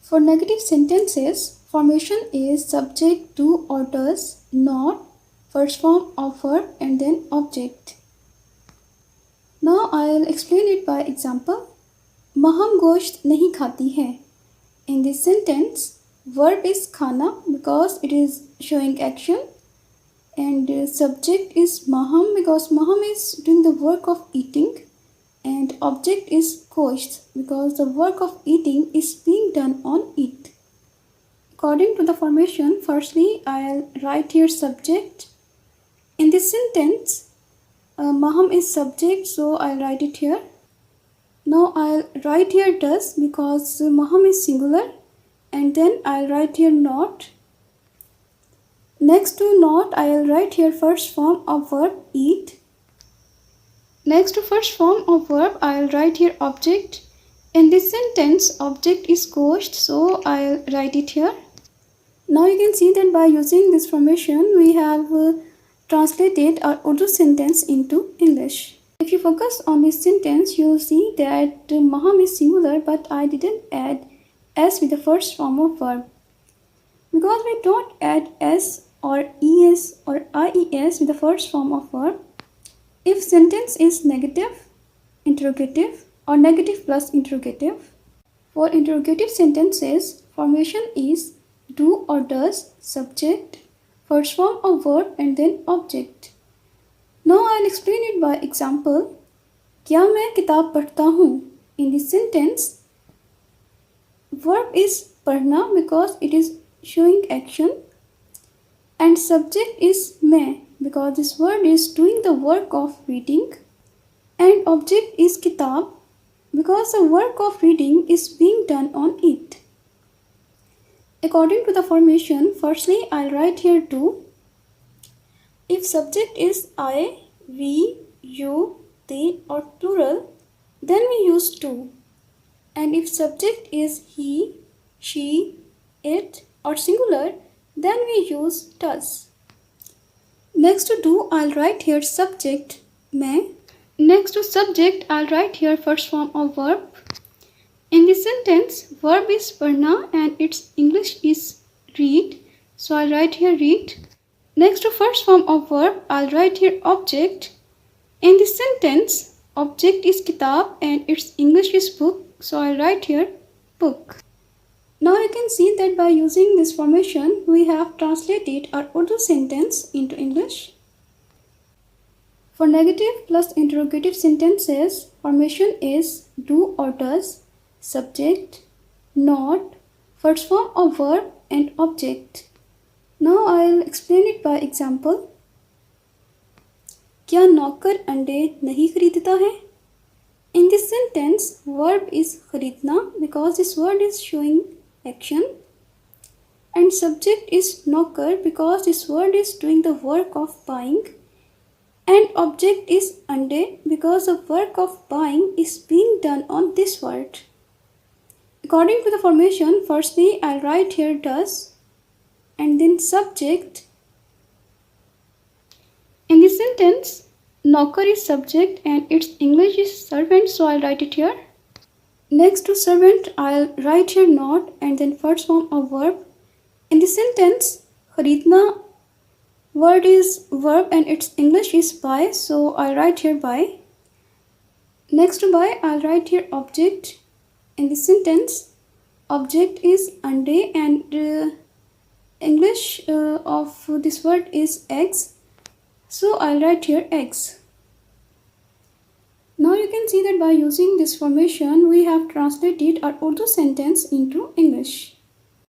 For negative sentences, formation is subject, do or does, not, first form of verb and then object. Now I'll explain it by example. Meham गोश्त नहीं खाती है. In this sentence, verb is khana because it is showing action, and subject is maham because maham is doing the work of eating, and object is gosht because the work of eating is being done on it. According to the formation, firstly I'll write here subject. In this sentence, maham is subject, so I'll write it here. Now I'll write here does because maham is singular, and then I'll write here not. Next to not, I'll write here first form of verb eat. Next to first form of verb, I'll write here object. In this sentence, object is gosht, so I'll write it here. Now you can see that by using this formation, we have translated our Urdu sentence into English. If you focus on this sentence, you'll see that maham is singular, but I didn't add s with the first form of verb. Because we don't add s or es or ies with the first form of verb, if sentence is negative, interrogative, or negative plus interrogative. For interrogative sentences, formation is do or does, subject, first form of verb and then object. Now I'll explain it by example. क्या मैं किताब पढ़ता हूँ? In this sentence, verb is पढ़ना because it is showing action, and subject is मैं because this word is doing the work of reading, and object is kitab because the work of reading is being done on it. According to the formation, firstly I'll write here do. If subject is I, we, you, they or plural, then we use to. And if subject is he, she, it or singular, then we use does. Next to do, I'll write here subject, मैं. Next to subject, I'll write here first form of verb. In this sentence, verb is पढ़ना and its English is read, so I'll write here read. Next to first form of verb, I'll write here object. In this sentence, object is kitab and its English is book, so I'll write here book. Now you can see that by using this formation, we have translated our Urdu sentence into English. For negative plus interrogative sentences, formation is do or does, subject, not, first form of verb and object. Now I'll explain it by example. क्या नौकर अंडे नहीं खरीदता है? In this sentence, verb is खरीदना because this word is showing action, and subject is नौकर because this word is doing the work of buying, and object is अंडे because the work of buying is being done on this word. According to the formation, firstly I'll write here does and then subject. In this sentence, नौकर is subject and its English is servant, so I'll write it here. Next to servant, I'll write here not and then first form of verb. In this sentence, खरीदना word is verb and its English is buy, so I'll write here buy. Next to buy, I'll write here object. In this sentence, object is अंडे and English of this word is eggs, so I'll write here eggs. Now you can see that by using this formation, we have translated our Urdu sentence into English.